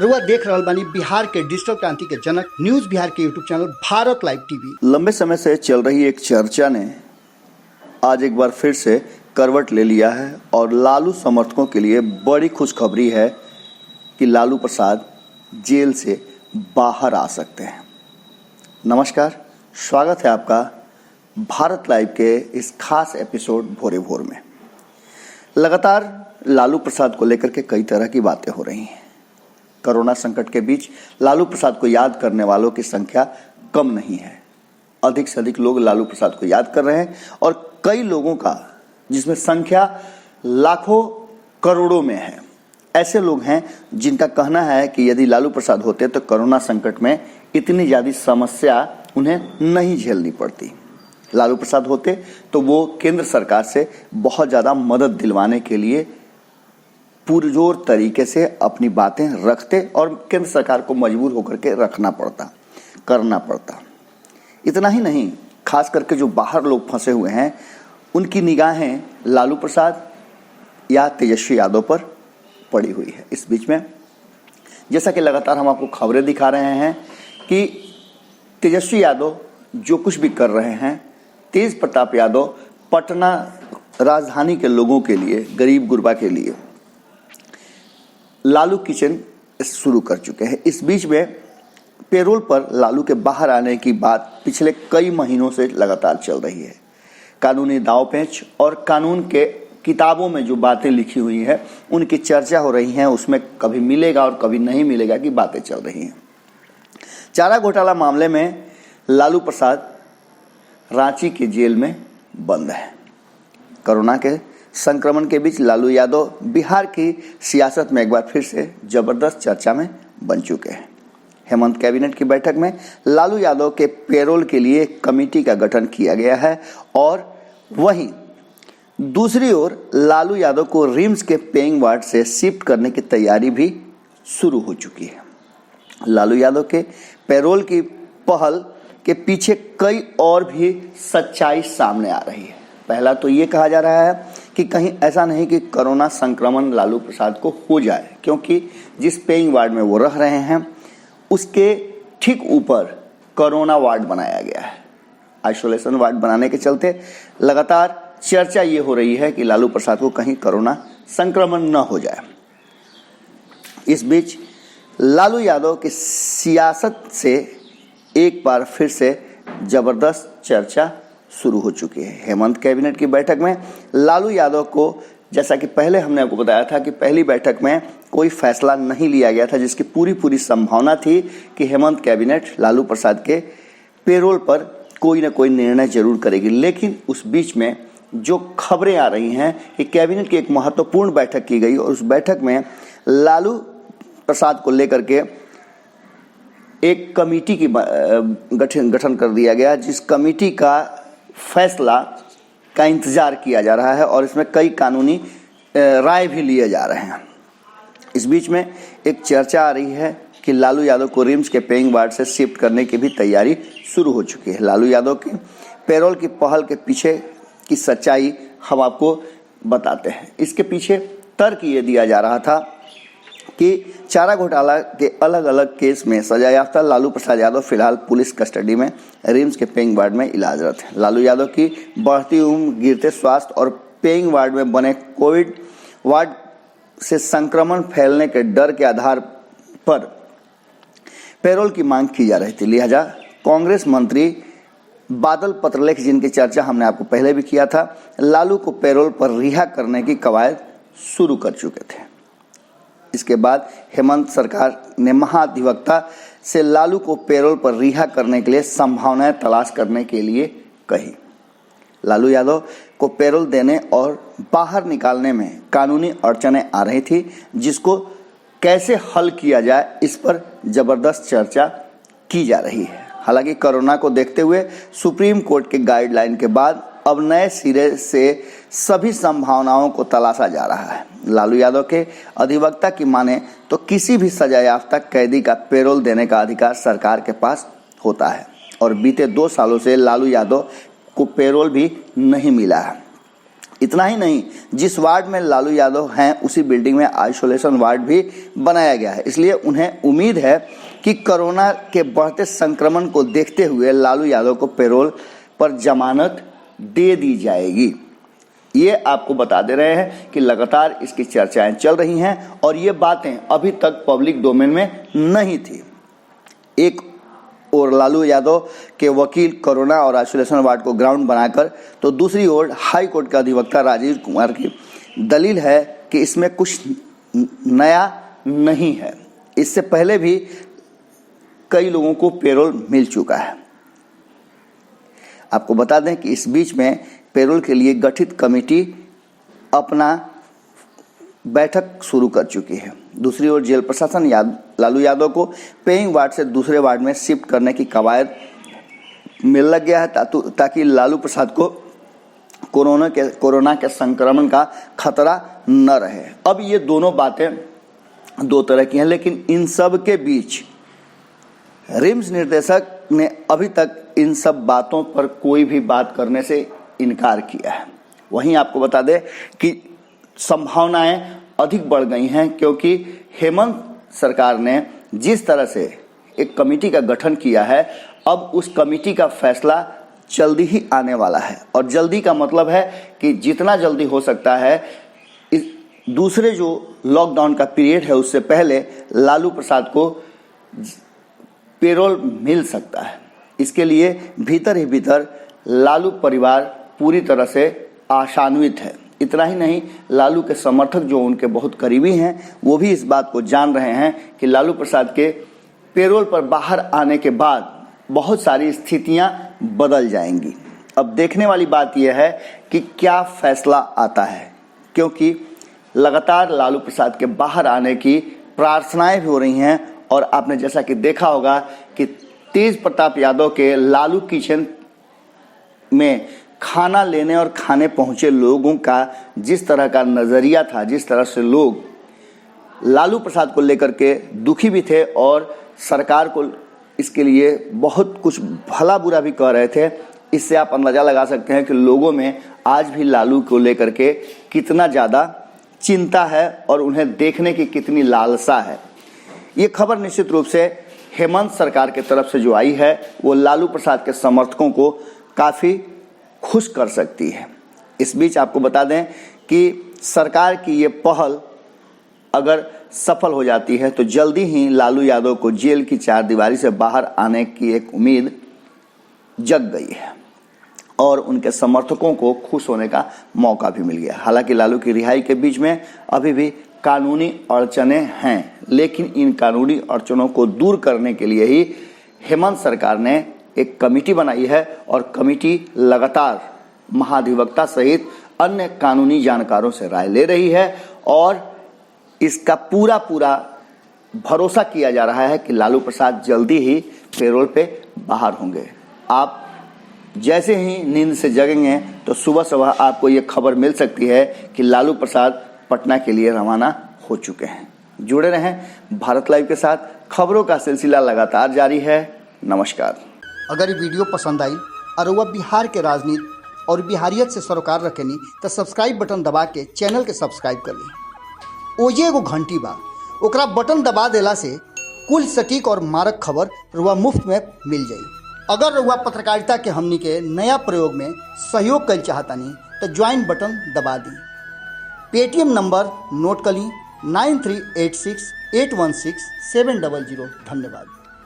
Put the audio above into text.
रुआ देख रहल बानी बिहार के डिजिटल क्रांति के जनक न्यूज बिहार के YouTube channel Bharat live TV. लंबे समय से चल रही एक चर्चा ने आज एक बार फिर से करवट ले लिया है और लालू समर्थकों के लिए बड़ी खुशखबरी है कि लालू प्रसाद जेल से बाहर आ सकते हैं। नमस्कार, स्वागत है आपका भारत लाइव के इस खास एपिसोड भोरे भोर में। लगातार लालू प्रसाद को लेकर के कई तरह की बातें हो रही हैं। कोरोना संकट के बीच लालू प्रसाद को याद करने वालों की संख्या कम नहीं है। अधिक से अधिक लोग लालू प्रसाद को याद कर रहे हैं और कई लोगों का, जिसमें संख्या लाखों करोड़ों में है, ऐसे लोग हैं जिनका कहना है कि यदि लालू प्रसाद होते तो कोरोना संकट में इतनी ज़्यादा समस्या उन्हें नहीं झेलनी पड़ती। लालू प्रसाद होते तो वो केंद्र सरकार से बहुत ज़्यादा मदद दिलवाने के लिए पुरजोर तरीके से अपनी बातें रखते और केंद्र सरकार को मजबूर होकर के करना पड़ता। इतना ही नहीं, खास करके जो बाहर लोग फंसे हुए हैं उनकी निगाहें लालू प्रसाद या तेजस्वी यादव पर पड़ी हुई है। इस बीच में जैसा कि लगातार हम आपको खबरें दिखा रहे हैं कि तेजस्वी यादव जो कुछ भी कर रहे हैं, तेज प्रताप यादव पटना राजधानी के लोगों के लिए, गरीब गुरबा के लिए लालू किचन शुरू कर चुके हैं। इस बीच में पेरोल पर लालू के बाहर आने की बात पिछले कई महीनों से लगातार चल रही है। कानूनी दाव पेंच और कानून के किताबों में जो बातें लिखी हुई है उनकी चर्चा हो रही है। उसमें कभी मिलेगा और कभी नहीं मिलेगा की बातें चल रही हैं। चारा घोटाला मामले में लालू प्रसाद रांची के जेल में बंद है। कोरोना के संक्रमण के बीच लालू यादव बिहार की सियासत में एक बार फिर से जबरदस्त चर्चा में बन चुके हैं। हेमंत कैबिनेट की बैठक में लालू यादव के पेरोल के लिए एक कमेटी का गठन किया गया है और वहीं दूसरी ओर लालू यादव को रिम्स के पेइंग वार्ड से शिफ्ट करने की तैयारी भी शुरू हो चुकी है। लालू यादव के पेरोल की पहल के पीछे कई और भी सच्चाई सामने आ रही है। पहला तो ये कहा जा रहा है कि कहीं ऐसा नहीं कि कोरोना संक्रमण लालू प्रसाद को हो जाए, क्योंकि जिस पेइंग वार्ड में वो रह रहे हैं उसके ठीक ऊपर कोरोना वार्ड बनाया गया है। आइसोलेशन वार्ड बनाने के चलते लगातार चर्चा ये हो रही है कि लालू प्रसाद को कहीं कोरोना संक्रमण न हो जाए। इस बीच लालू यादव की सियासत से एक बार फिर से जबरदस्त चर्चा शुरू हो चुकी है। हेमंत कैबिनेट की बैठक में लालू यादव को, जैसा कि पहले हमने आपको बताया था कि पहली बैठक में कोई फैसला नहीं लिया गया था, जिसकी पूरी संभावना थी कि हेमंत कैबिनेट लालू प्रसाद के पेरोल पर कोई ना कोई निर्णय जरूर करेगी। लेकिन उस बीच में जो खबरें आ रही हैं कि कैबिनेट की एक महत्वपूर्ण बैठक की गई और उस बैठक में लालू प्रसाद को लेकर के एक कमेटी की गठन कर दिया गया, जिस कमेटी का फैसला का इंतजार किया जा रहा है और इसमें कई कानूनी राय भी लिए जा रहे हैं। इस बीच में एक चर्चा आ रही है कि लालू यादव को रिम्स के पेइंग वार्ड से शिफ्ट करने की भी तैयारी शुरू हो चुकी है। लालू यादव की पेरोल की पहल के पीछे की सच्चाई हम आपको बताते हैं। इसके पीछे तर्क ये दिया जा रहा था कि चारा घोटाला के अलग अलग केस में सजायाफ्ता लालू प्रसाद यादव फिलहाल पुलिस कस्टडी में रिम्स के पेइंग वार्ड में इलाजरत है। लालू यादव की बढ़ती उम्र, गिरते स्वास्थ्य और पेइंग वार्ड में बने कोविड वार्ड से संक्रमण फैलने के डर के आधार पर पेरोल की मांग की जा रही थी। लिहाजा कांग्रेस मंत्री बादल पत्रलेख, जिनकी चर्चा हमने आपको पहले भी किया था, लालू को पेरोल पर रिहा करने की कवायद शुरू कर चुके थे। इसके बाद हेमंत सरकार ने महाधिवक्ता से लालू को पेरोल पर रिहा करने के लिए संभावनाएं तलाश करने के लिए कही। लालू यादव को पेरोल देने और बाहर निकालने में कानूनी अड़चनें आ रही थी, जिसको कैसे हल किया जाए इस पर जबरदस्त चर्चा की जा रही है। हालांकि कोरोना को देखते हुए सुप्रीम कोर्ट के गाइडलाइन के बाद अब नए सिरे से सभी संभावनाओं को तलाशा जा रहा है। लालू यादव के अधिवक्ता की माने तो किसी भी सजायाफ्ता कैदी का पेरोल देने का अधिकार सरकार के पास होता है और बीते 2 सालों से लालू यादव को पेरोल भी नहीं मिला है। इतना ही नहीं, जिस वार्ड में लालू यादव हैं उसी बिल्डिंग में आइसोलेशन वार्ड भी बनाया गया है। इसलिए उन्हें उम्मीद है कि कोरोना के बढ़ते संक्रमण को देखते हुए लालू यादव को पैरोल पर जमानत दे दी जाएगी। ये आपको बता दे रहे हैं कि लगातार इसकी चर्चाएं चल रही हैं और ये बातें अभी तक पब्लिक डोमेन में नहीं थी। एक और लालू यादव के वकील कोरोना और आइसोलेशन वार्ड को ग्राउंड बनाकर, तो दूसरी ओर हाई कोर्ट के अधिवक्ता राजीव कुमार की दलील है कि इसमें कुछ नया नहीं है। इससे पहले भी कई लोगों को पैरोल मिल चुका है। आपको बता दें कि इस बीच में पैरोल के लिए गठित कमेटी अपना बैठक शुरू कर चुकी है। दूसरी ओर जेल प्रशासन लालू यादव को पेइंग वार्ड से दूसरे वार्ड में शिफ्ट करने की कवायद में लग गया है ताकि लालू प्रसाद को कोरोना के संक्रमण का खतरा न रहे। अब ये दोनों बातें दो तरह की हैं, लेकिन इन सब के बीच रिम्स निर्देशक ने अभी तक इन सब बातों पर कोई भी बात करने से इनकार किया है। वहीं आपको बता दें कि संभावनाएं अधिक बढ़ गई हैं, क्योंकि हेमंत सरकार ने जिस तरह से एक कमेटी का गठन किया है, अब उस कमेटी का फैसला जल्दी ही आने वाला है। और जल्दी का मतलब है कि जितना जल्दी हो सकता है, इस दूसरे जो लॉकडाउन का पीरियड है उससे पहले लालू प्रसाद को पैरोल मिल सकता है। इसके लिए भीतर ही भीतर लालू परिवार पूरी तरह से आशान्वित है। इतना ही नहीं, लालू के समर्थक जो उनके बहुत करीबी हैं वो भी इस बात को जान रहे हैं कि लालू प्रसाद के पैरोल पर बाहर आने के बाद बहुत सारी स्थितियां बदल जाएंगी। अब देखने वाली बात यह है कि क्या फैसला आता है, क्योंकि लगातार लालू प्रसाद के बाहर आने की प्रार्थनाएं भी हो रही हैं। और आपने जैसा कि देखा होगा कि तेज प्रताप यादव के लालू किचन में खाना लेने और खाने पहुंचे लोगों का जिस तरह का नज़रिया था, जिस तरह से लोग लालू प्रसाद को लेकर के दुखी भी थे और सरकार को इसके लिए बहुत कुछ भला बुरा भी कह रहे थे, इससे आप अंदाज़ा लगा सकते हैं कि लोगों में आज भी लालू को लेकर के कितना ज़्यादा चिंता है और उन्हें देखने की कितनी लालसा है। ये खबर निश्चित रूप से हेमंत सरकार की तरफ से जो आई है वो लालू प्रसाद के समर्थकों को काफ़ी खुश कर सकती है। इस बीच आपको बता दें कि सरकार की ये पहल अगर सफल हो जाती है तो जल्दी ही लालू यादव को जेल की चारदीवारी से बाहर आने की एक उम्मीद जग गई है और उनके समर्थकों को खुश होने का मौका भी मिल गया। हालांकि लालू की रिहाई के बीच में अभी भी कानूनी अड़चनें हैं, लेकिन इन कानूनी अड़चनों को दूर करने के लिए ही हेमंत सरकार ने एक कमेटी बनाई है और कमेटी लगातार महाधिवक्ता सहित अन्य कानूनी जानकारों से राय ले रही है और इसका पूरा भरोसा किया जा रहा है कि लालू प्रसाद जल्दी ही पैरोल पे बाहर होंगे। आप जैसे ही नींद से जगेंगे तो सुबह आपको ये खबर मिल सकती है कि लालू प्रसाद पटना के लिए रवाना हो चुके हैं। जुड़े रहें भारत लाइव के साथ, खबरों का सिलसिला लगातार जारी है। नमस्कार। अगर ये वीडियो पसंद आई और वह बिहार के राजनीति और बिहारियत से सरोकार रखेनी तो सब्सक्राइब बटन दबा के चैनल के सब्सक्राइब कर ली। ओजे एगो घंटी बा, ओकरा बटन दबा देला से कुल सटीक और मारक खबर रुआ मुफ्त में मिल जाई। अगर रुआ पत्रकारिता के हमनी के नया प्रयोग में सहयोग कर चाहतानी तो ज्वाइन बटन दबा दी। पेटीएम नंबर नोट कर ली 9386816700। धन्यवाद।